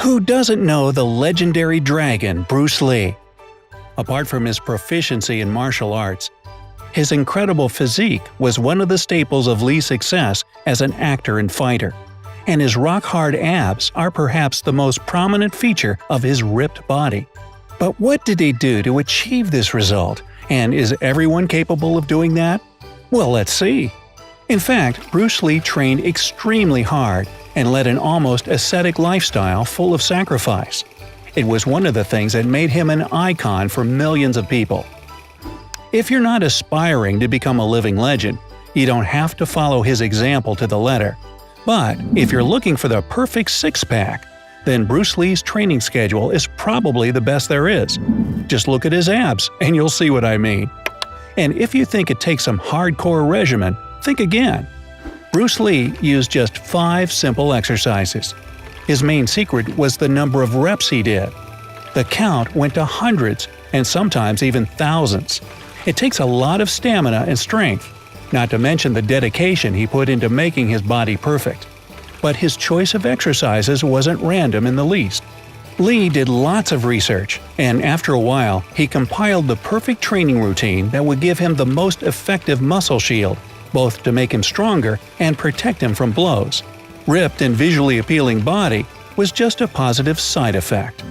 Who doesn't know the legendary dragon Bruce Lee? Apart from his proficiency in martial arts, his incredible physique was one of the staples of Lee's success as an actor and fighter, and his rock-hard abs are perhaps the most prominent feature of his ripped body. But what did he do to achieve this result, and is everyone capable of doing that? Well, let's see. In fact, Bruce Lee trained extremely hard and led an almost ascetic lifestyle full of sacrifice. It was one of the things that made him an icon for millions of people. If you're not aspiring to become a living legend, you don't have to follow his example to the letter. But if you're looking for the perfect six-pack, then Bruce Lee's training schedule is probably the best there is. Just look at his abs and you'll see what I mean. And if you think it takes some hardcore regimen, think again. Bruce Lee used just 5 simple exercises. His main secret was the number of reps he did. The count went to hundreds and sometimes even thousands. It takes a lot of stamina and strength, not to mention the dedication he put into making his body perfect. But his choice of exercises wasn't random in the least. Lee did lots of research, and after a while, he compiled the perfect training routine that would give him the most effective muscle shield, both to make him stronger and protect him from blows. Ripped and visually appealing body was just a positive side effect.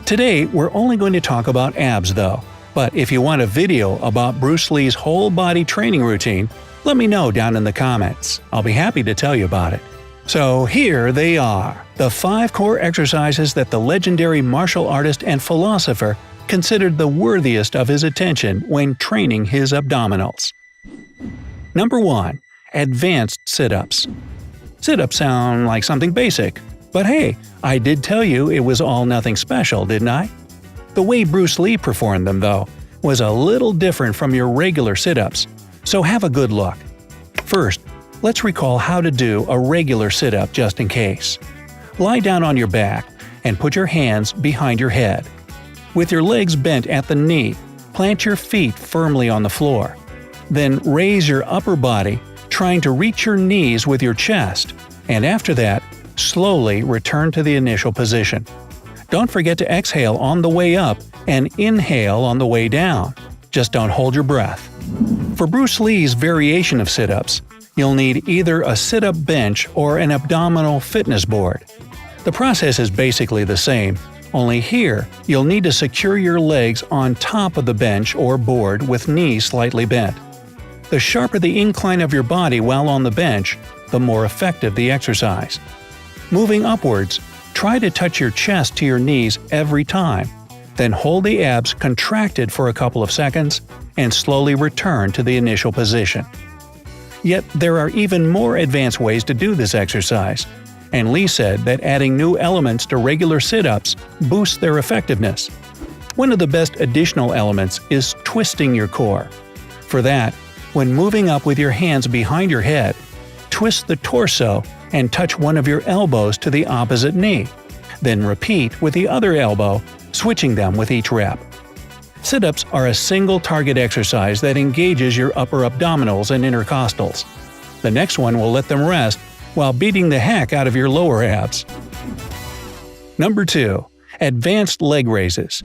Today, we're only going to talk about abs though, but if you want a video about Bruce Lee's whole body training routine, let me know down in the comments. I'll be happy to tell you about it. So here they are, the 5 core exercises that the legendary martial artist and philosopher considered the worthiest of his attention when training his abdominals. Number 1. Advanced sit-ups. Sit-ups sound like something basic, but hey, I did tell you it was all nothing special, didn't I? The way Bruce Lee performed them, though, was a little different from your regular sit-ups, so have a good look. First, let's recall how to do a regular sit-up just in case. Lie down on your back and put your hands behind your head. With your legs bent at the knee, plant your feet firmly on the floor. Then raise your upper body, trying to reach your knees with your chest, and after that, slowly return to the initial position. Don't forget to exhale on the way up and inhale on the way down. Just don't hold your breath. For Bruce Lee's variation of sit-ups, you'll need either a sit-up bench or an abdominal fitness board. The process is basically the same, only here you'll need to secure your legs on top of the bench or board with knees slightly bent. The sharper the incline of your body while on the bench, the more effective the exercise. Moving upwards, try to touch your chest to your knees every time. Then hold the abs contracted for a couple of seconds and slowly return to the initial position. Yet there are even more advanced ways to do this exercise, and Lee said that adding new elements to regular sit-ups boosts their effectiveness. One of the best additional elements is twisting your core. For that, when moving up with your hands behind your head, twist the torso and touch one of your elbows to the opposite knee. Then repeat with the other elbow, switching them with each rep. Sit-ups are a single-target exercise that engages your upper abdominals and intercostals. The next one will let them rest while beating the heck out of your lower abs. Number 2. Advanced leg raises.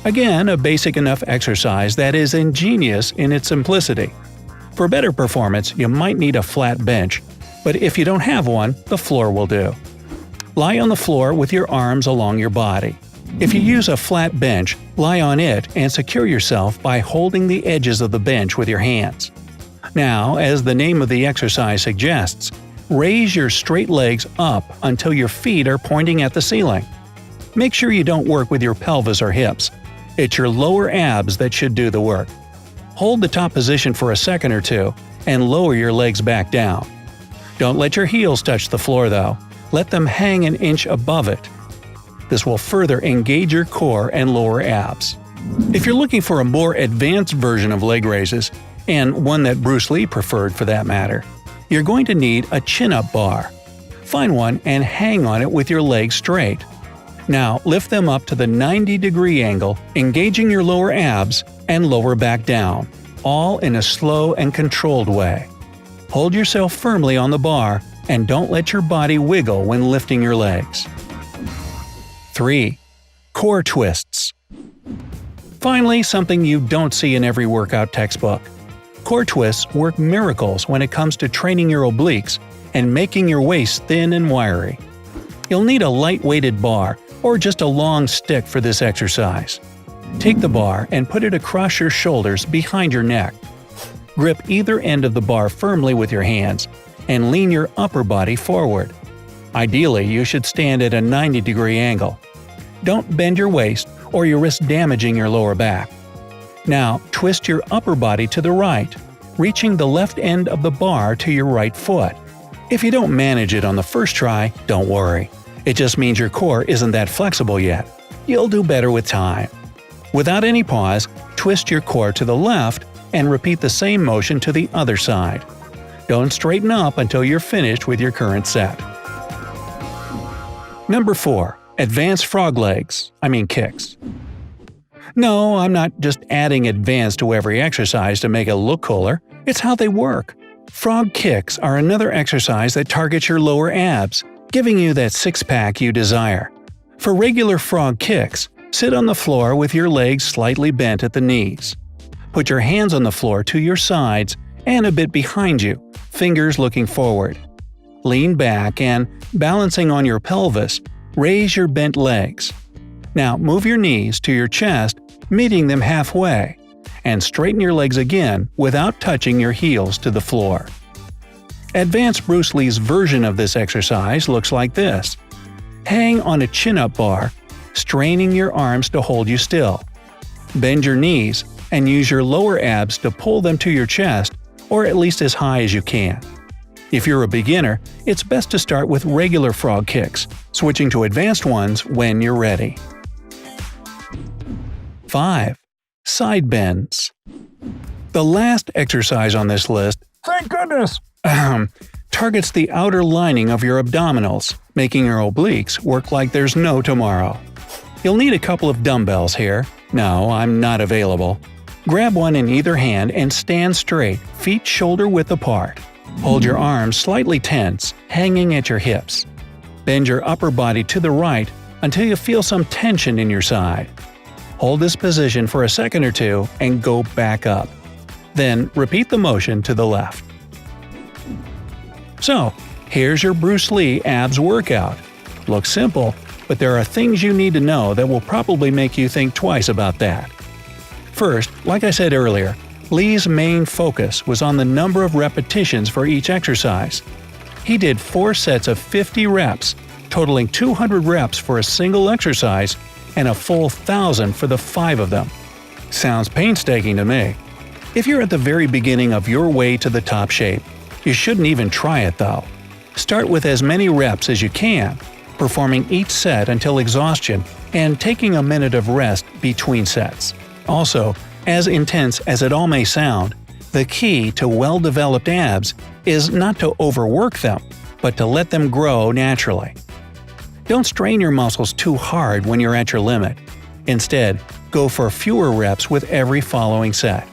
Again, a basic enough exercise that is ingenious in its simplicity. For better performance, you might need a flat bench, but if you don't have one, the floor will do. Lie on the floor with your arms along your body. If you use a flat bench, lie on it and secure yourself by holding the edges of the bench with your hands. Now, as the name of the exercise suggests, raise your straight legs up until your feet are pointing at the ceiling. Make sure you don't work with your pelvis or hips. It's your lower abs that should do the work. Hold the top position for a second or two and lower your legs back down. Don't let your heels touch the floor though. Let them hang an inch above it. This will further engage your core and lower abs. If you're looking for a more advanced version of leg raises, and one that Bruce Lee preferred for that matter, you're going to need a chin-up bar. Find one and hang on it with your legs straight. Now lift them up to the 90-degree angle, engaging your lower abs and lower back down, all in a slow and controlled way. Hold yourself firmly on the bar and don't let your body wiggle when lifting your legs. 3. Core twists. Finally, something you don't see in every workout textbook. Core twists work miracles when it comes to training your obliques and making your waist thin and wiry. You'll need a light-weighted bar or just a long stick for this exercise. Take the bar and put it across your shoulders behind your neck. Grip either end of the bar firmly with your hands and lean your upper body forward. Ideally, you should stand at a 90-degree angle. Don't bend your waist or you risk damaging your lower back. Now, twist your upper body to the right, reaching the left end of the bar to your right foot. If you don't manage it on the first try, don't worry. It just means your core isn't that flexible yet. You'll do better with time. Without any pause, twist your core to the left and repeat the same motion to the other side. Don't straighten up until you're finished with your current set. Number 4. Advanced frog legs, kicks. No, I'm not just adding advanced to every exercise to make it look cooler. It's how they work. Frog kicks are another exercise that targets your lower abs, giving you that six-pack you desire. For regular frog kicks, sit on the floor with your legs slightly bent at the knees. Put your hands on the floor to your sides and a bit behind you, fingers looking forward. Lean back and, balancing on your pelvis, raise your bent legs. Now move your knees to your chest, meeting them halfway, and straighten your legs again without touching your heels to the floor. Advanced Bruce Lee's version of this exercise looks like this. Hang on a chin-up bar, straining your arms to hold you still. Bend your knees and use your lower abs to pull them to your chest, or at least as high as you can. If you're a beginner, it's best to start with regular frog kicks, switching to advanced ones when you're ready. 5. Side bends. The last exercise on this list, thank goodness, targets the outer lining of your abdominals, making your obliques work like there's no tomorrow. You'll need a couple of dumbbells here. No, I'm not available. Grab one in either hand and stand straight, feet shoulder-width apart. Hold your arms slightly tense, hanging at your hips. Bend your upper body to the right until you feel some tension in your side. Hold this position for a second or two and go back up. Then repeat the motion to the left. So, here's your Bruce Lee abs workout. Looks simple, but there are things you need to know that will probably make you think twice about that. First, like I said earlier, Lee's main focus was on the number of repetitions for each exercise. He did 4 sets of 50 reps, totaling 200 reps for a single exercise and a full 1,000 for the 5 of them. Sounds painstaking to me. If you're at the very beginning of your way to the top shape, you shouldn't even try it though. Start with as many reps as you can, performing each set until exhaustion and taking a minute of rest between sets. Also, as intense as it all may sound, the key to well-developed abs is not to overwork them, but to let them grow naturally. Don't strain your muscles too hard when you're at your limit. Instead, go for fewer reps with every following set.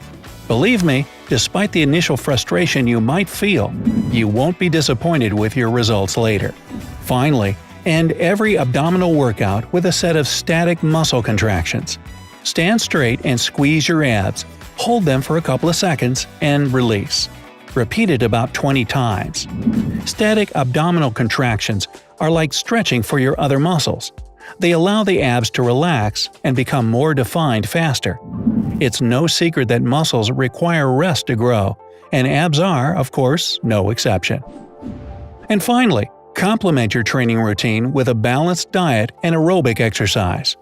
Believe me, despite the initial frustration you might feel, you won't be disappointed with your results later. Finally, end every abdominal workout with a set of static muscle contractions. Stand straight and squeeze your abs, hold them for a couple of seconds, and release. Repeat it about 20 times. Static abdominal contractions are like stretching for your other muscles. They allow the abs to relax and become more defined faster. It's no secret that muscles require rest to grow, and abs are, of course, no exception. And finally, complement your training routine with a balanced diet and aerobic exercise.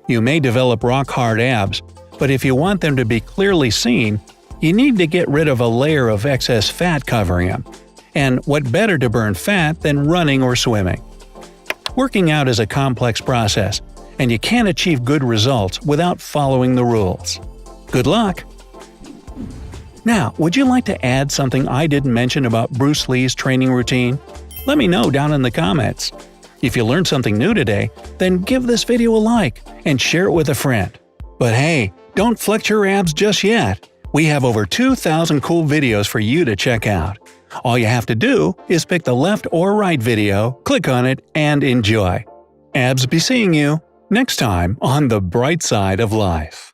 You may develop rock-hard abs, but if you want them to be clearly seen, you need to get rid of a layer of excess fat covering them. And what better to burn fat than running or swimming? Working out is a complex process, and you can't achieve good results without following the rules. Good luck! Now, would you like to add something I didn't mention about Bruce Lee's training routine? Let me know down in the comments. If you learned something new today, then give this video a like and share it with a friend. But hey, don't flex your abs just yet. We have over 2,000 cool videos for you to check out. All you have to do is pick the left or right video, click on it, and enjoy. Abs be seeing you! Next time on The Bright Side of Life.